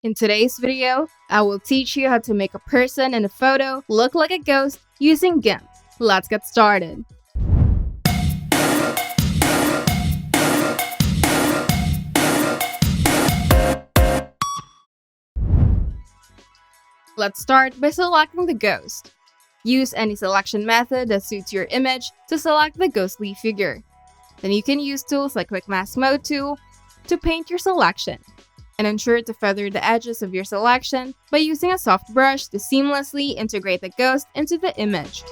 In today's video, I will teach you how to make a person in a photo look like a ghost using GIMP. Let's get started. Let's start by selecting the ghost. Use any selection method that suits your image to select the ghostly figure. Then you can use tools like Quick Mask Mode tool to paint your selection. And ensure to feather the edges of your selection by using a soft brush to seamlessly integrate the ghost into the image.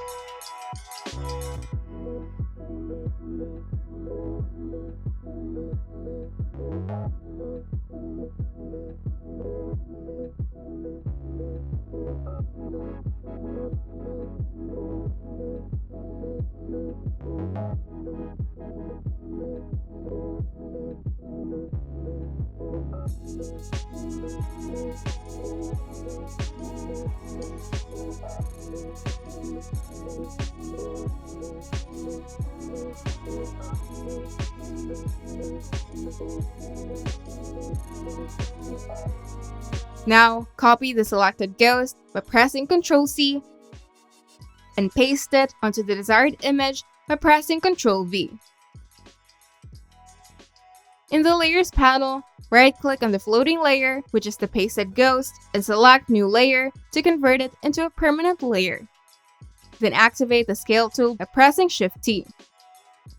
Now, copy the selected ghost by pressing Ctrl+C and paste it onto the desired image by pressing Ctrl+V. In the Layers panel, right-click on the floating layer, which is the pasted ghost, and select New Layer to convert it into a permanent layer. Then activate the Scale tool by pressing Shift-T.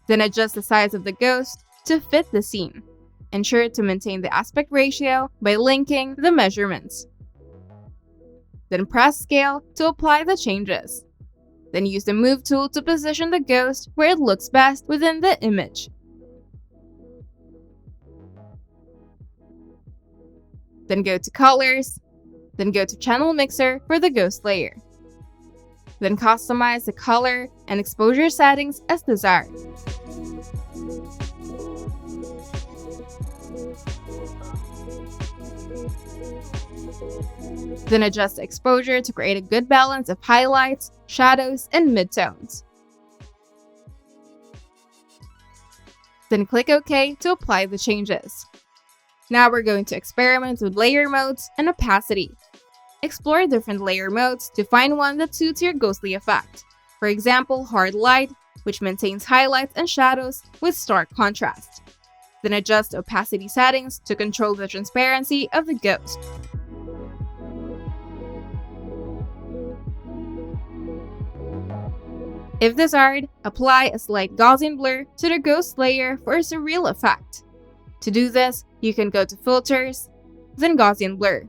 Then adjust the size of the ghost to fit the scene. Ensure to maintain the aspect ratio by linking the measurements. Then press Scale to apply the changes. Then use the Move tool to position the ghost where it looks best within the image. Then go to Colors. Then go to Channel Mixer for the ghost layer. Then customize the color and exposure settings as desired. Then adjust the exposure to create a good balance of highlights, shadows, and midtones. Then click OK to apply the changes. Now we're going to experiment with layer modes and opacity. Explore different layer modes to find one that suits your ghostly effect. For example, Hard Light, which maintains highlights and shadows with stark contrast. Then adjust opacity settings to control the transparency of the ghost. If desired, apply a slight Gaussian blur to the ghost layer for a surreal effect. To do this, you can go to Filters, then Gaussian Blur.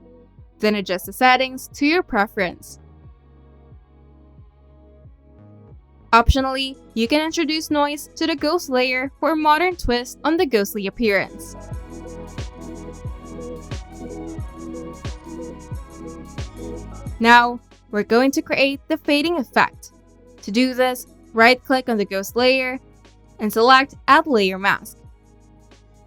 Then adjust the settings to your preference. Optionally, you can introduce noise to the ghost layer for a modern twist on the ghostly appearance. Now, we're going to create the fading effect. To do this, right-click on the ghost layer and select Add Layer Mask.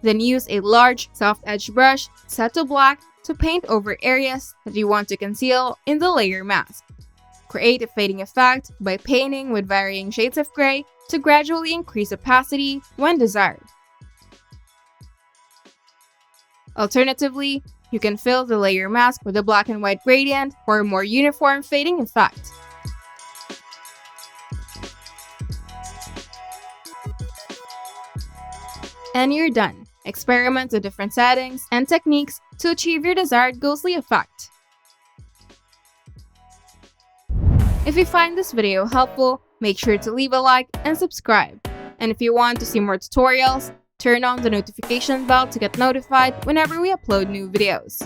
Then use a large, soft-edged brush set to black to paint over areas that you want to conceal in the layer mask. Create a fading effect by painting with varying shades of gray to gradually increase opacity when desired. Alternatively, you can fill the layer mask with a black and white gradient for a more uniform fading effect. And you're done. Experiment with different settings and techniques to achieve your desired ghostly effect. If you find this video helpful, make sure to leave a like and subscribe. And if you want to see more tutorials, turn on the notification bell to get notified whenever we upload new videos.